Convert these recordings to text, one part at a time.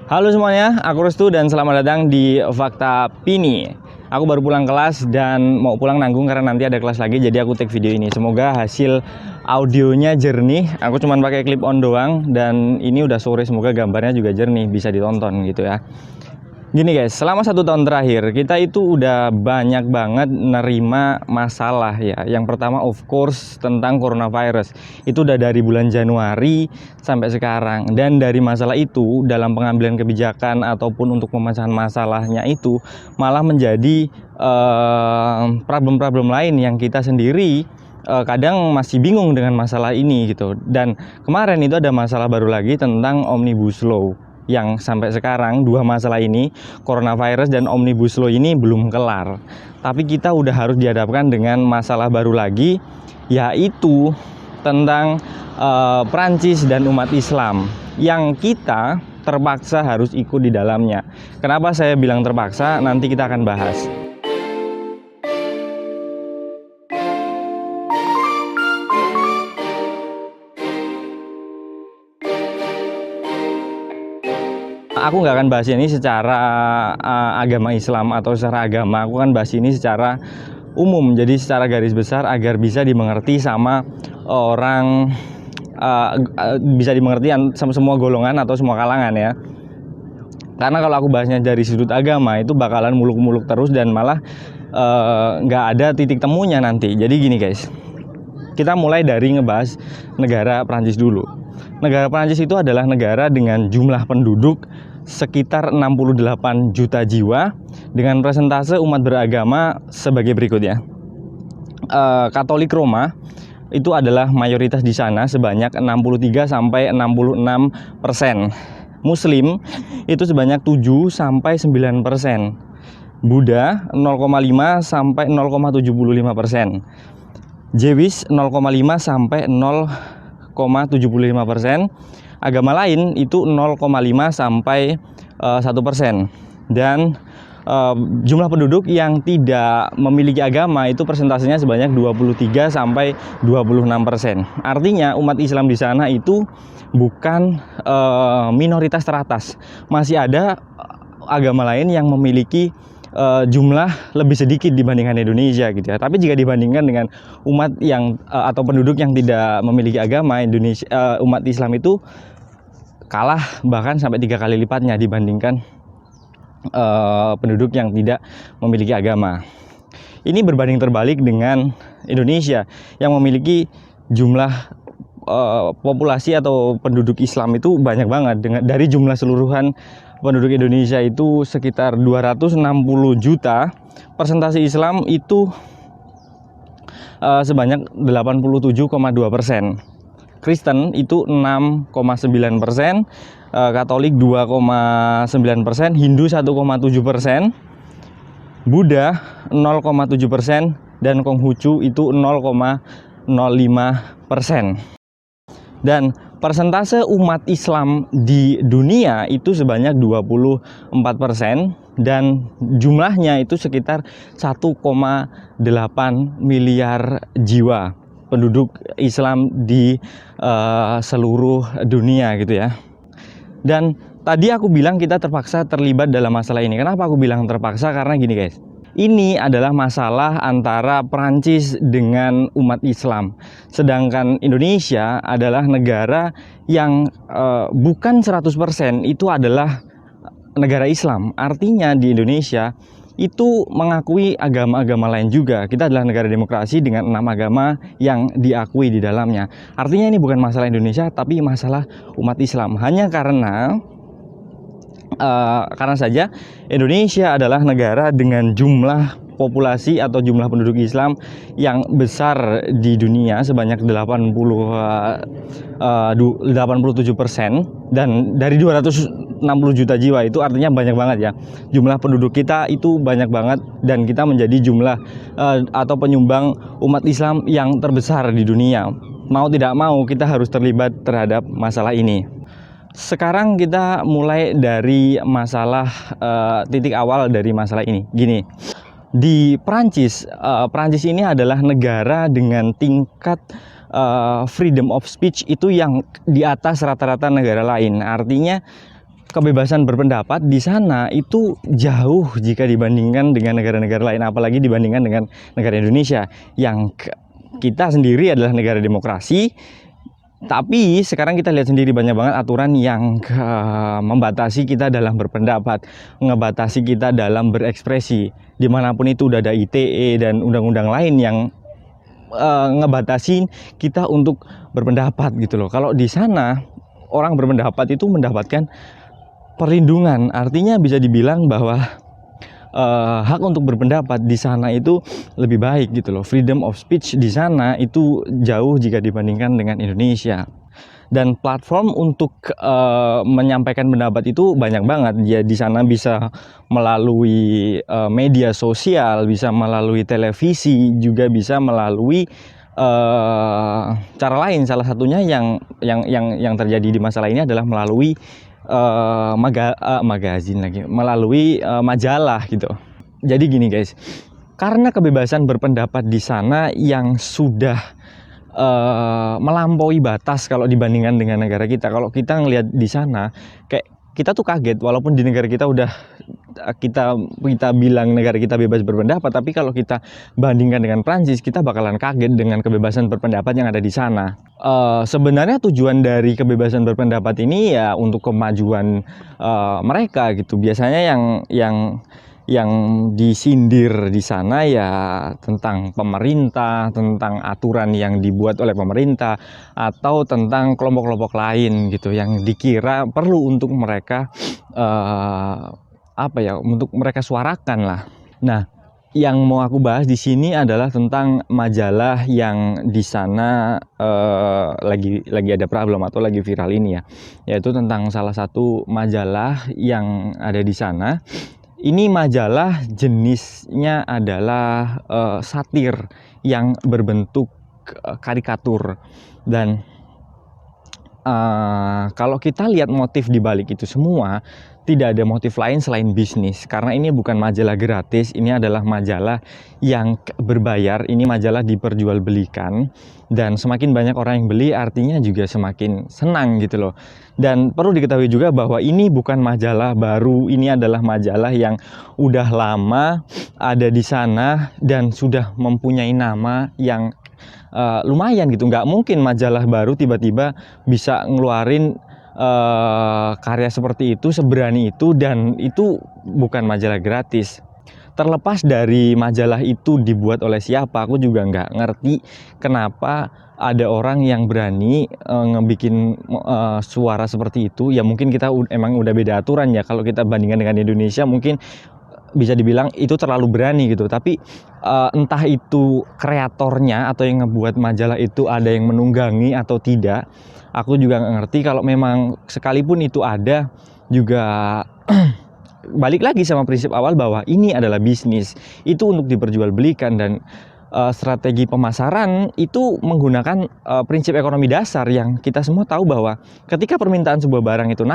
Halo semuanya, aku Restu dan selamat datang di Fakta Pini. Aku baru pulang kelas dan mau pulang nanggung karena nanti ada kelas lagi, jadi aku take video ini. Semoga hasil audionya jernih. Aku cuma pakai clip on doang dan ini udah sore, semoga gambarnya juga jernih, bisa ditonton gitu ya. Gini guys, selama 1 tahun terakhir kita itu udah banyak banget nerima masalah ya. Yang pertama of course tentang coronavirus. Itu udah dari bulan Januari sampai sekarang. Dan dari masalah itu dalam pengambilan kebijakan ataupun untuk pemecahan masalahnya itu malah menjadi problem-problem lain yang kita sendiri kadang masih bingung dengan masalah ini gitu. Dan kemarin itu ada masalah baru lagi tentang Omnibus Law, yang sampai sekarang dua masalah ini, coronavirus dan Omnibus Law ini belum kelar. Tapi kita udah harus dihadapkan dengan masalah baru lagi, yaitu tentang Prancis dan umat Islam yang kita terpaksa harus ikut di dalamnya. Kenapa saya bilang terpaksa? Nanti kita akan bahas. Aku nggak akan bahas ini secara agama Islam atau secara agama. Aku akan bahas ini secara umum, jadi secara garis besar agar bisa dimengerti sama orang, bisa dimengerti sama semua golongan atau semua kalangan ya. Karena kalau aku bahasnya dari sudut agama itu bakalan muluk-muluk terus dan malah nggak ada titik temunya nanti. Jadi gini guys, kita mulai dari ngebahas negara Prancis dulu. Negara Prancis itu adalah negara dengan jumlah penduduk sekitar 68 juta jiwa dengan persentase umat beragama sebagai berikut ya. Katolik Roma itu adalah mayoritas di sana sebanyak 63 sampai 66%. Muslim itu sebanyak 7 sampai 9%. Buddha 0,5 sampai 0,75%. Jewish 0,5 sampai 0,75%. Agama lain itu 0,5 sampai 1%. Dan jumlah penduduk yang tidak memiliki agama itu persentasenya sebanyak 23 sampai 26%. Artinya umat Islam di sana itu bukan minoritas teratas. Masih ada agama lain yang memiliki jumlah lebih sedikit dibandingkan Indonesia gitu ya. Tapi jika dibandingkan dengan umat yang atau penduduk yang tidak memiliki agama, Indonesia, umat Islam itu kalah bahkan sampai 3 kali lipatnya dibandingkan penduduk yang tidak memiliki agama. Ini berbanding terbalik dengan Indonesia yang memiliki jumlah populasi atau penduduk Islam itu banyak banget. Dari jumlah seluruhan penduduk Indonesia itu sekitar 260 juta, persentase Islam itu sebanyak 87,2%. Kristen itu 6,9%, Katolik 2,9%, Hindu 1,7%, Buddha 0,7%, dan Konghucu itu 0,05%. Dan persentase umat Islam di dunia itu sebanyak 24% dan jumlahnya itu sekitar 1,8 miliar jiwa penduduk Islam di seluruh dunia gitu ya. Dan tadi aku bilang kita terpaksa terlibat dalam masalah ini. Kenapa aku bilang terpaksa? Karena gini guys, ini adalah masalah antara Prancis dengan umat Islam. Sedangkan Indonesia adalah negara yang bukan 100% itu adalah negara Islam. Artinya di Indonesia itu mengakui agama-agama lain juga. Kita adalah negara demokrasi dengan 6 agama yang diakui di dalamnya. Artinya ini bukan masalah Indonesia tapi masalah umat Islam. Hanya karena saja Indonesia adalah negara dengan jumlah populasi atau jumlah penduduk Islam yang besar di dunia sebanyak 87%, dan dari 260 juta jiwa itu artinya banyak banget ya. Jumlah penduduk kita itu banyak banget dan kita menjadi jumlah atau penyumbang umat Islam yang terbesar di dunia. Mau tidak mau kita harus terlibat terhadap masalah ini. Sekarang kita mulai dari masalah titik awal dari masalah ini. Gini, di Prancis, Prancis ini adalah negara dengan tingkat freedom of speech itu yang di atas rata-rata negara lain. Artinya kebebasan berpendapat di sana itu jauh jika dibandingkan dengan negara-negara lain, apalagi dibandingkan dengan negara Indonesia yang kita sendiri adalah negara demokrasi. Tapi sekarang kita lihat sendiri banyak banget aturan yang membatasi kita dalam berpendapat, ngebatasi kita dalam berekspresi. Dimanapun itu udah ada ITE dan undang-undang lain yang ngebatasin kita untuk berpendapat gitu loh. Kalau di sana orang berpendapat itu mendapatkan perlindungan, artinya bisa dibilang bahwa hak untuk berpendapat di sana itu lebih baik gitu loh. Freedom of speech di sana itu jauh jika dibandingkan dengan Indonesia. Dan platform untuk menyampaikan pendapat itu banyak banget. Ya di sana bisa melalui media sosial, bisa melalui televisi, juga bisa melalui cara lain. Salah satunya yang terjadi di masalah ini adalah melalui magazin lagi, melalui majalah gitu. Jadi gini guys, karena kebebasan berpendapat di sana yang sudah melampaui batas kalau dibandingkan dengan negara kita. Kalau kita ngelihat di sana, kayak kita tuh kaget, walaupun di negara kita udah kita bilang negara kita bebas berpendapat, tapi kalau kita bandingkan dengan Prancis, kita bakalan kaget dengan kebebasan berpendapat yang ada di sana. Sebenarnya tujuan dari kebebasan berpendapat ini ya untuk kemajuan mereka gitu. Biasanya yang disindir di sana ya tentang pemerintah, tentang aturan yang dibuat oleh pemerintah, atau tentang kelompok-kelompok lain gitu yang dikira perlu untuk mereka untuk mereka suarakan lah. Nah, yang mau aku bahas di sini adalah tentang majalah yang di sana lagi ada problem atau lagi viral ini ya, yaitu tentang salah satu majalah yang ada di sana. Ini majalah jenisnya adalah satir yang berbentuk karikatur. Dan kalau kita lihat motif di balik itu semua, tidak ada motif lain selain bisnis. Karena ini bukan majalah gratis, ini adalah majalah yang berbayar. Ini majalah diperjualbelikan, dan semakin banyak orang yang beli artinya juga semakin senang gitu loh. Dan perlu diketahui juga bahwa ini bukan majalah baru, ini adalah majalah yang udah lama ada di sana dan sudah mempunyai nama yang lumayan gitu. Nggak mungkin majalah baru tiba-tiba bisa ngeluarin karya seperti itu, seberani itu, dan itu bukan majalah gratis. Terlepas dari majalah itu dibuat oleh siapa, aku juga nggak ngerti kenapa ada orang yang berani ngebikin suara seperti itu. Ya mungkin kita emang udah beda aturan ya, kalau kita bandingkan dengan Indonesia mungkin bisa dibilang itu terlalu berani gitu. Tapi entah itu kreatornya atau yang ngebuat majalah itu ada yang menunggangi atau tidak, aku juga nggak ngerti. Kalau memang sekalipun itu ada, juga balik lagi sama prinsip awal bahwa ini adalah bisnis, itu untuk diperjualbelikan. Dan strategi pemasaran itu menggunakan prinsip ekonomi dasar yang kita semua tahu bahwa ketika permintaan sebuah barang itu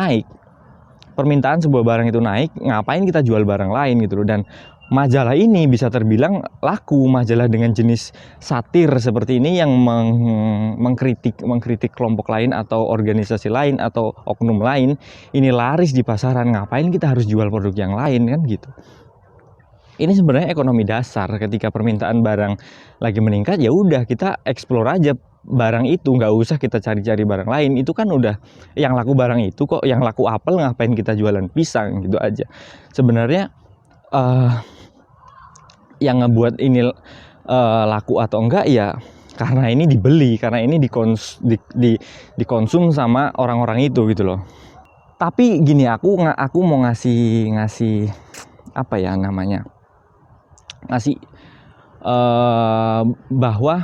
naik, ngapain kita jual barang lain gitu loh. Dan majalah ini bisa terbilang laku, majalah dengan jenis satir seperti ini yang mengkritik kelompok lain atau organisasi lain atau oknum lain, ini laris di pasaran. Ngapain kita harus jual produk yang lain kan gitu. Ini sebenarnya ekonomi dasar. Ketika permintaan barang lagi meningkat, ya udah kita explore aja barang itu, nggak usah kita cari-cari barang lain. Itu kan udah yang laku barang itu kok, yang laku apel, ngapain kita jualan pisang gitu aja. Sebenarnya yang ngebuat ini laku atau enggak ya karena ini dibeli, karena ini dikonsum sama orang-orang itu gitu loh. Tapi gini, aku mau ngasih apa ya namanya, ngasih bahwa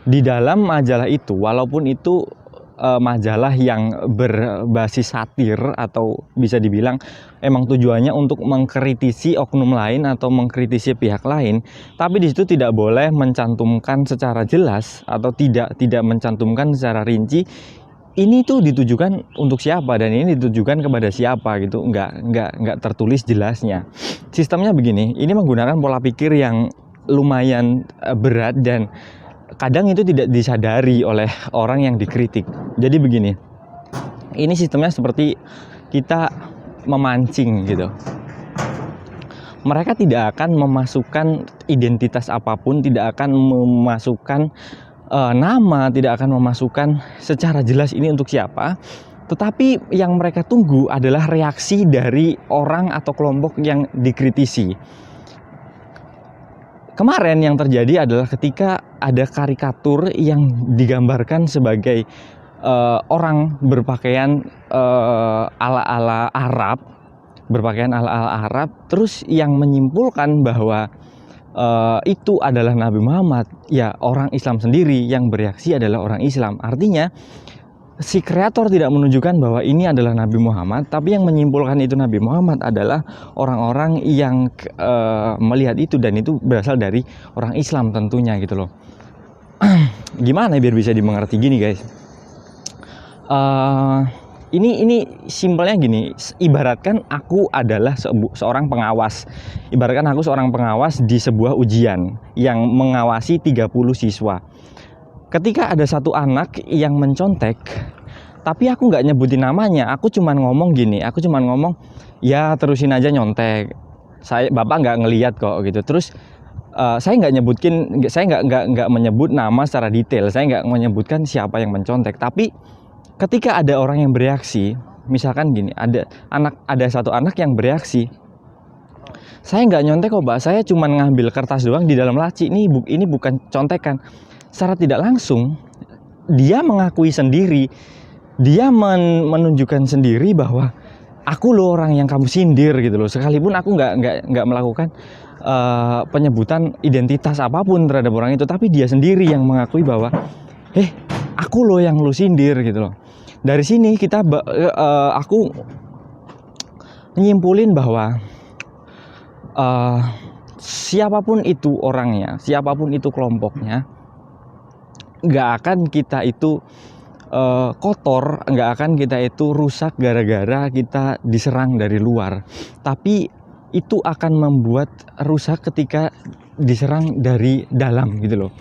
di dalam majalah itu, walaupun itu majalah yang berbasis satir atau bisa dibilang emang tujuannya untuk mengkritisi oknum lain atau mengkritisi pihak lain, tapi di situ tidak boleh mencantumkan secara jelas atau tidak mencantumkan secara rinci ini tuh ditujukan untuk siapa dan ini ditujukan kepada siapa gitu. Nggak tertulis jelasnya. Sistemnya begini, ini menggunakan pola pikir yang lumayan berat dan kadang itu tidak disadari oleh orang yang dikritik. Jadi begini, ini sistemnya seperti kita memancing gitu. Mereka tidak akan memasukkan identitas apapun, tidak akan memasukkan nama, tidak akan memasukkan secara jelas ini untuk siapa. Tetapi yang mereka tunggu adalah reaksi dari orang atau kelompok yang dikritisi. Kemarin yang terjadi adalah ketika ada karikatur yang digambarkan sebagai orang berpakaian ala-ala Arab, terus yang menyimpulkan bahwa itu adalah Nabi Muhammad, ya orang Islam sendiri yang bereaksi adalah orang Islam. Artinya si kreator tidak menunjukkan bahwa ini adalah Nabi Muhammad, tapi yang menyimpulkan itu Nabi Muhammad adalah orang-orang yang melihat itu, dan itu berasal dari orang Islam tentunya gitu loh. Gimana biar bisa dimengerti gini guys? Ini simpelnya gini, ibaratkan aku adalah seorang pengawas. Ibaratkan aku seorang pengawas di sebuah ujian yang mengawasi 30 siswa. Ketika ada satu anak yang mencontek, tapi aku nggak nyebutin namanya, aku cuman ngomong gini, ya terusin aja nyontek. Bapak nggak ngelihat kok gitu. Terus saya nggak menyebut nama secara detail, saya nggak menyebutkan siapa yang mencontek, tapi ketika ada orang yang bereaksi, misalkan gini, ada satu anak yang bereaksi, saya nggak nyontek kok Pak, saya cuma ngambil kertas doang di dalam laci, ini bukan contekan. Secara tidak langsung dia mengakui sendiri, dia menunjukkan sendiri bahwa aku loh orang yang kamu sindir gitu loh. Sekalipun aku nggak melakukan penyebutan identitas apapun terhadap orang itu, tapi dia sendiri yang mengakui bahwa aku loh yang lu sindir gitu loh. Dari sini aku menyimpulin bahwa siapapun itu orangnya, siapapun itu kelompoknya, nggak akan kita itu kotor, nggak akan kita itu rusak gara-gara kita diserang dari luar. Tapi itu akan membuat rusak ketika diserang dari dalam gitu loh.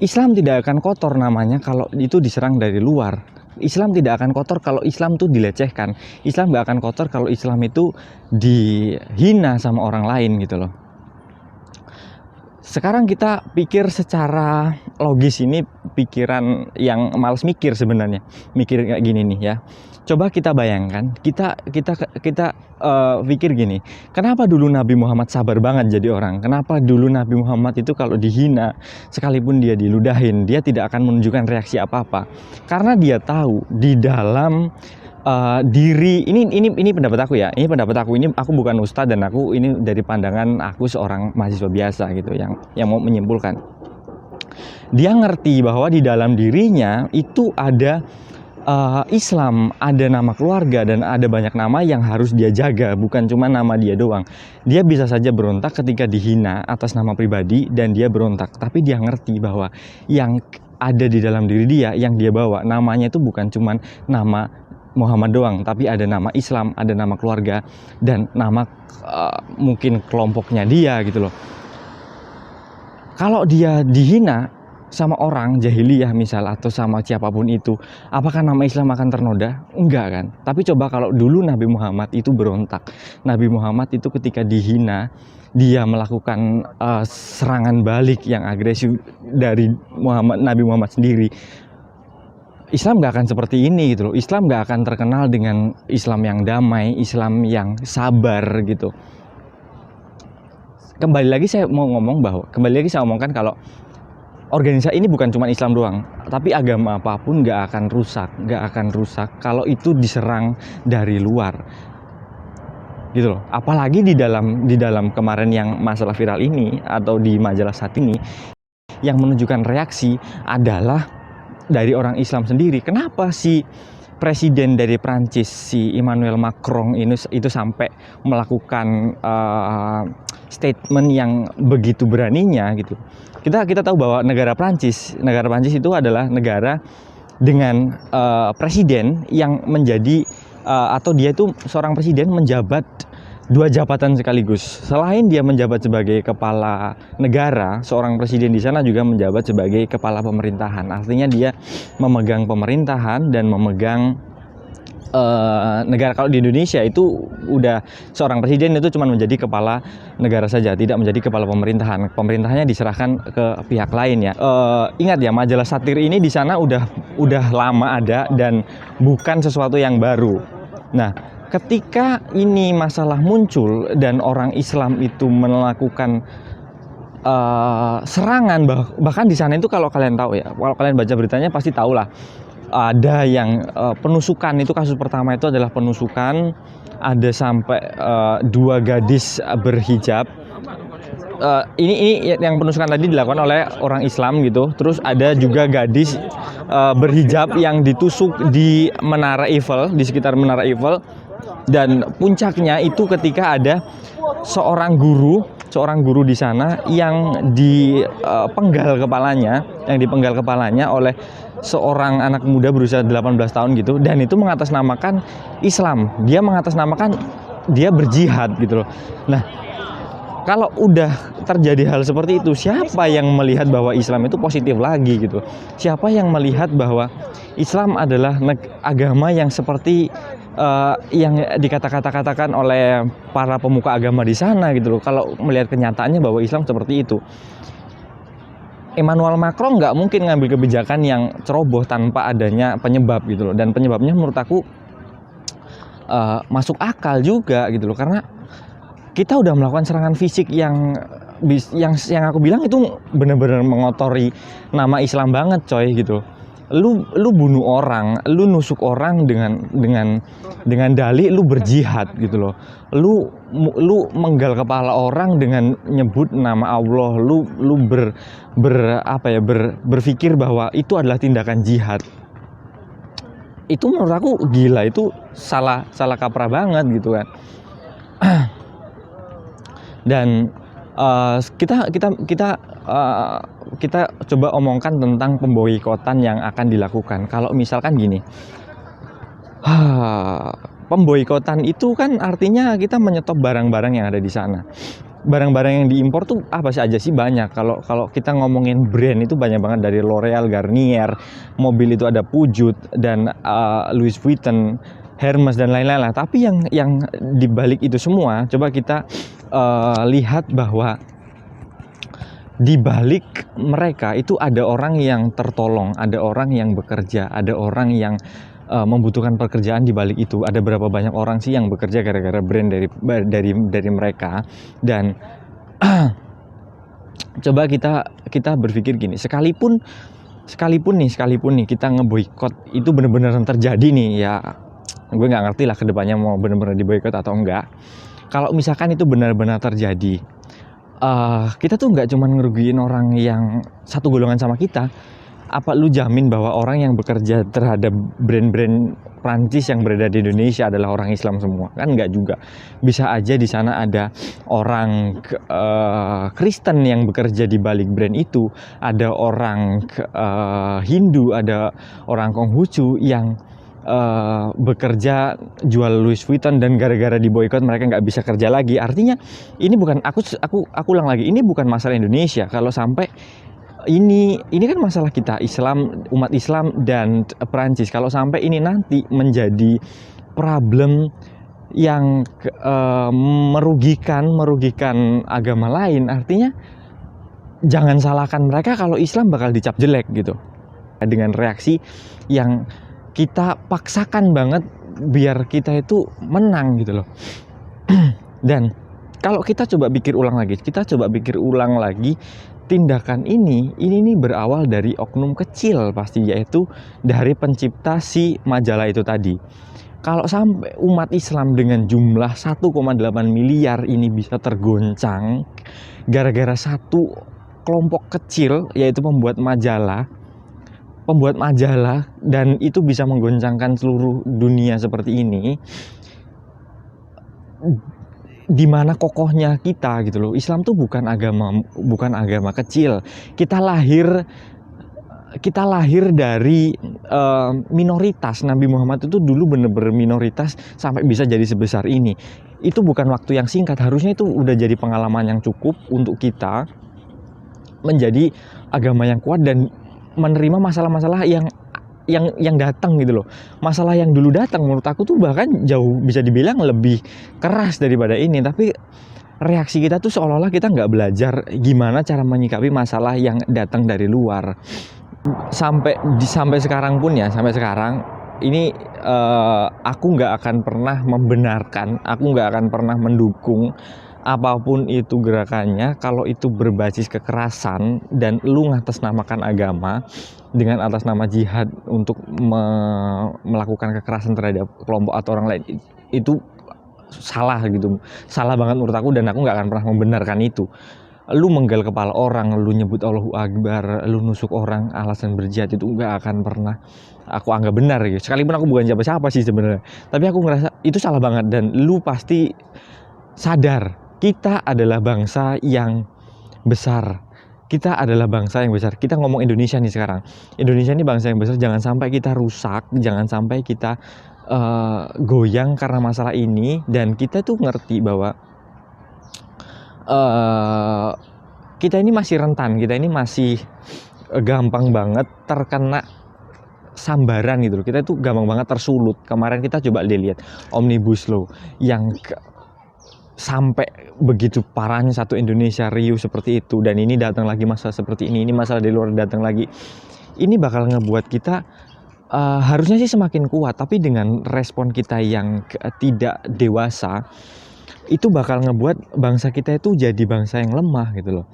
Islam tidak akan kotor namanya kalau itu diserang dari luar. Islam tidak akan kotor kalau Islam itu dilecehkan. Islam gak akan kotor kalau Islam itu dihina sama orang lain gitu loh. Sekarang kita pikir secara logis, ini pikiran yang malas mikir sebenarnya. Mikir kayak gini nih ya. Coba kita bayangkan, kita pikir gini, kenapa dulu Nabi Muhammad sabar banget jadi orang? Kenapa dulu Nabi Muhammad itu kalau dihina, sekalipun dia diludahin, dia tidak akan menunjukkan reaksi apa-apa? Karena dia tahu di dalam diri ini pendapat aku ya. Ini pendapat aku, ini aku bukan ustadz, dan ini dari pandangan aku seorang mahasiswa biasa gitu yang mau menyimpulkan. Dia ngerti bahwa di dalam dirinya itu ada Islam, ada nama keluarga, dan ada banyak nama yang harus dia jaga, bukan cuma nama dia doang. Dia bisa saja berontak ketika dihina atas nama pribadi, dan dia berontak, tapi dia ngerti bahwa yang ada di dalam diri dia, yang dia bawa, namanya itu bukan cuma nama Muhammad doang, tapi ada nama Islam, ada nama keluarga, dan nama mungkin kelompoknya dia gitu loh. Kalau dia dihina sama orang jahiliyah misal, atau sama siapapun itu, apakah nama Islam akan ternoda? Enggak kan. Tapi coba kalau dulu Nabi Muhammad itu berontak, Nabi Muhammad itu ketika dihina, dia melakukan serangan balik yang agresif dari Nabi Muhammad sendiri, Islam gak akan seperti ini gitu loh. Islam gak akan terkenal dengan Islam yang damai, Islam yang sabar gitu. Kembali lagi saya omongkan kalau organisasi ini bukan cuma Islam doang, tapi agama apapun gak akan rusak kalau itu diserang dari luar, gitu loh. Apalagi di dalam kemarin yang masalah viral ini, atau di majalah saat ini, yang menunjukkan reaksi adalah dari orang Islam sendiri. Kenapa si presiden dari Prancis, si Emmanuel Macron itu sampai melakukan statement yang begitu beraninya gitu? Kita tahu bahwa negara Prancis itu adalah negara dengan presiden yang menjadi atau dia itu seorang presiden menjabat 2 jabatan sekaligus. Selain dia menjabat sebagai kepala negara, seorang presiden di sana juga menjabat sebagai kepala pemerintahan. Artinya dia memegang pemerintahan dan memegang negara. Kalau di Indonesia itu udah seorang presiden itu cuma menjadi kepala negara saja, tidak menjadi kepala pemerintahan. Pemerintahannya diserahkan ke pihak lain ya. Ingat ya, majalah satir ini di sana udah lama ada dan bukan sesuatu yang baru. Nah, ketika ini masalah muncul dan orang Islam itu melakukan serangan, bahkan di sana itu kalau kalian tahu ya, kalau kalian baca beritanya pasti tahu lah, ada yang penusukan. Itu kasus pertama itu adalah penusukan, ada sampai 2 gadis berhijab. Ini yang penusukan tadi dilakukan oleh orang Islam gitu. Terus ada juga gadis berhijab yang ditusuk di Menara Eiffel, di sekitar Menara Eiffel. Dan puncaknya itu ketika ada seorang guru di sana yang dipenggal kepalanya oleh seorang anak muda berusia 18 tahun gitu, dan itu mengatasnamakan Islam. Dia mengatasnamakan dia berjihad gitu loh. Nah, kalau udah terjadi hal seperti itu, siapa yang melihat bahwa Islam itu positif lagi gitu? Siapa yang melihat bahwa Islam adalah agama yang seperti yang dikatakan oleh para pemuka agama di sana gitu loh? Kalau melihat kenyataannya bahwa Islam seperti itu, Emmanuel Macron nggak mungkin ngambil kebijakan yang ceroboh tanpa adanya penyebab gitu loh. Dan penyebabnya menurut aku masuk akal juga gitu loh, karena kita udah melakukan serangan fisik yang aku bilang itu benar-benar mengotori nama Islam banget coy gitu. Lu bunuh orang, lu nusuk orang dengan dalih lu berjihad gitu loh. Lu menggal kepala orang dengan nyebut nama Allah. Lu berpikir bahwa itu adalah tindakan jihad. Itu menurut aku gila, itu salah kaprah banget gitu kan. Dan kita coba omongkan tentang pemboikotan yang akan dilakukan. Kalau misalkan gini, pemboikotan itu kan artinya kita menyetop barang-barang yang ada di sana. Barang-barang yang diimpor tuh apa saja sih? Banyak. Kalau kita ngomongin brand itu banyak banget, dari L'Oreal, Garnier, mobil itu ada Peugeot dan Louis Vuitton, Hermes dan lain-lain lah. Tapi yang dibalik itu semua, coba kita lihat bahwa di balik mereka itu ada orang yang tertolong, ada orang yang bekerja, ada orang yang membutuhkan pekerjaan di balik itu. Ada berapa banyak orang sih yang bekerja gara-gara brand dari mereka. Dan coba kita berpikir gini, sekalipun nih kita ngeboikot itu benar-benar terjadi nih ya, gue nggak ngerti lah kedepannya mau benar-benar diboikot atau enggak. Kalau misalkan itu benar-benar terjadi, kita tuh nggak cuma ngerugiin orang yang satu golongan sama kita. Apa lu jamin bahwa orang yang bekerja terhadap brand-brand Prancis yang berada di Indonesia adalah orang Islam semua? Kan nggak juga. Bisa aja di sana ada orang Kristen yang bekerja di balik brand itu, ada orang Hindu, ada orang Konghucu yang bekerja jual Louis Vuitton, dan gara-gara diboikot mereka nggak bisa kerja lagi. Artinya ini bukan, aku ulang lagi, ini bukan masalah Indonesia. Kalau sampai ini kan masalah kita Islam, umat Islam dan Perancis. Kalau sampai ini nanti menjadi problem yang merugikan agama lain, artinya jangan salahkan mereka kalau Islam bakal dicap jelek gitu. Dengan reaksi yang kita paksakan banget biar kita itu menang gitu loh. Dan kalau kita coba pikir ulang lagi, tindakan ini berawal dari oknum kecil pasti, yaitu dari pencipta si majalah itu tadi. Kalau sampai umat Islam dengan jumlah 1,8 miliar ini bisa tergoncang gara-gara satu kelompok kecil, yaitu pembuat majalah, dan itu bisa menggoncangkan seluruh dunia seperti ini, di mana kokohnya kita gitu loh. Islam tuh bukan agama kecil. Kita lahir dari minoritas. Nabi Muhammad itu dulu bener-bener minoritas sampai bisa jadi sebesar ini. Itu bukan waktu yang singkat. Harusnya itu udah jadi pengalaman yang cukup untuk kita menjadi agama yang kuat dan menerima masalah-masalah yang yang datang gitu loh. Masalah yang dulu datang menurut aku tuh bahkan jauh bisa dibilang lebih keras daripada ini, tapi reaksi kita tuh seolah-olah kita nggak belajar gimana cara menyikapi masalah yang datang dari luar. Sampai sekarang pun ya, sampai sekarang ini aku nggak akan pernah membenarkan, aku nggak akan pernah mendukung apapun itu gerakannya kalau itu berbasis kekerasan dan lu ngatasnamakan agama dengan atas nama jihad untuk melakukan kekerasan terhadap kelompok atau orang lain. Itu salah gitu, salah banget menurut aku, dan aku nggak akan pernah membenarkan itu. Lu menggal kepala orang, lu nyebut Allahu Akbar, lu nusuk orang alasan berjihad, itu nggak akan pernah aku anggap benar gitu. Sekalipun aku bukan siapa-siapa sih sebenarnya, tapi aku ngerasa itu salah banget. Dan lu pasti sadar kita adalah bangsa yang besar. Kita adalah bangsa yang besar. Kita ngomong Indonesia nih sekarang. Indonesia ini bangsa yang besar. Jangan sampai kita rusak, jangan sampai kita goyang karena masalah ini. Dan kita tuh ngerti bahwa kita ini masih rentan, kita ini masih gampang banget terkena sambaran gitu loh. Kita tuh gampang banget tersulut. Kemarin kita coba lihat Omnibus Law yang sampai begitu parahnya satu Indonesia riuh seperti itu, dan ini datang lagi masalah seperti ini masalah di luar datang lagi. Ini bakal ngebuat kita harusnya sih semakin kuat, tapi dengan respon kita yang tidak dewasa, itu bakal ngebuat bangsa kita itu jadi bangsa yang lemah gitu loh.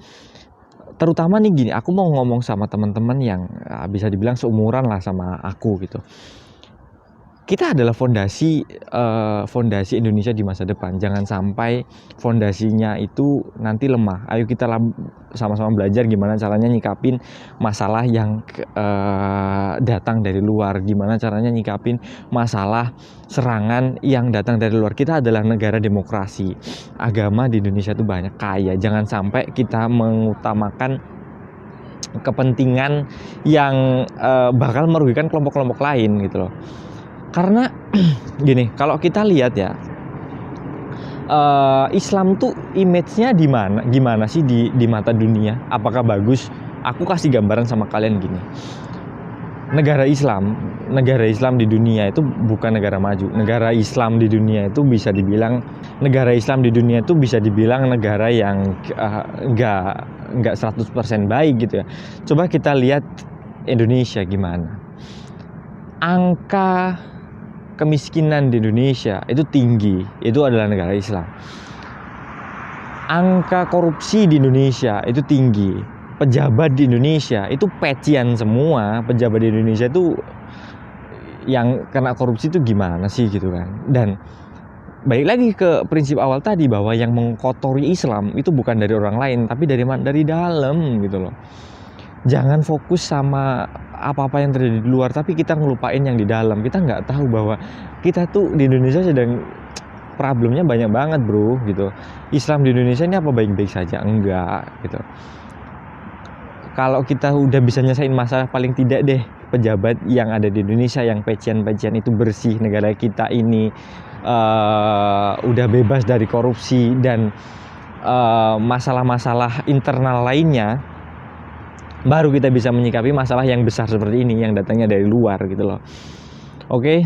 Terutama nih gini, aku mau ngomong sama teman-teman yang bisa dibilang seumuran lah sama aku gitu. Kita adalah fondasi Indonesia di masa depan. Jangan sampai fondasinya itu nanti lemah. Ayo kita sama-sama belajar gimana caranya nyikapin masalah yang datang dari luar. Gimana caranya nyikapin masalah serangan yang datang dari luar. Kita adalah negara demokrasi. Agama di Indonesia itu banyak, kaya. Jangan sampai kita mengutamakan kepentingan yang bakal merugikan kelompok-kelompok lain gitu loh. Karena gini, kalau kita lihat ya, Islam tuh image-nya gimana sih di mata dunia? Apakah bagus? Aku kasih gambaran sama kalian gini. Negara Islam di dunia itu bukan negara maju. Negara Islam di dunia itu bisa dibilang negara yang nggak 100% baik gitu ya. Coba kita lihat Indonesia gimana. Angka kemiskinan di Indonesia itu tinggi, itu adalah negara Islam. Angka korupsi di Indonesia itu tinggi. Pejabat di Indonesia itu pecian semua. Pejabat di Indonesia itu yang kena korupsi itu gimana sih gitu kan. Dan balik lagi ke prinsip awal tadi, bahwa yang mengkotori Islam itu bukan dari orang lain, tapi dari dalam gitu loh. Jangan fokus sama apa-apa yang terjadi di luar, tapi kita ngelupain yang di dalam. Kita nggak tahu bahwa kita tuh di Indonesia sedang problemnya banyak banget bro gitu. Islam di Indonesia ini apa baik-baik saja? Enggak gitu. Kalau kita udah bisa nyelesain masalah, paling tidak deh pejabat yang ada di Indonesia yang pecian-pecian itu bersih, negara kita ini udah bebas dari korupsi dan masalah-masalah internal lainnya, baru kita bisa menyikapi masalah yang besar seperti ini yang datangnya dari luar gitu loh. Oke,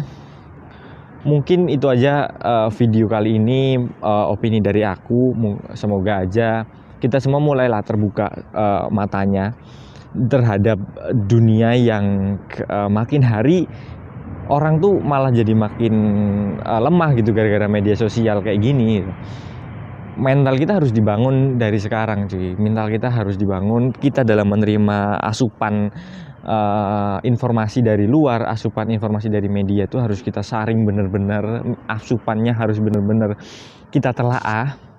mungkin itu aja video kali ini, opini dari aku. Semoga aja kita semua mulailah terbuka matanya terhadap dunia yang makin hari orang tuh malah jadi makin lemah gitu gara-gara media sosial kayak gini gitu. Mental kita harus dibangun dari sekarang cuy. Mental kita harus dibangun. Kita dalam menerima asupan informasi dari luar, asupan informasi dari media itu harus kita saring bener-bener. Asupannya harus bener-bener kita telaah.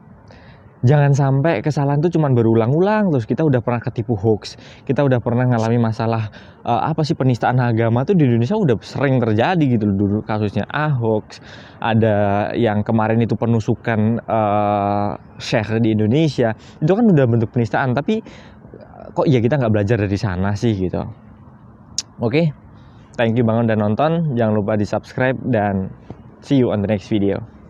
Jangan sampai kesalahan itu cuma berulang-ulang terus. Kita udah pernah ketipu hoax, kita udah pernah ngalami masalah penistaan agama tuh di Indonesia udah sering terjadi gitu dulu kasusnya hoax. Ada yang kemarin itu penusukan syekh di Indonesia, itu kan udah bentuk penistaan, tapi kok ya kita nggak belajar dari sana sih gitu. Oke, thank you banget udah nonton, jangan lupa di subscribe dan see you on the next video.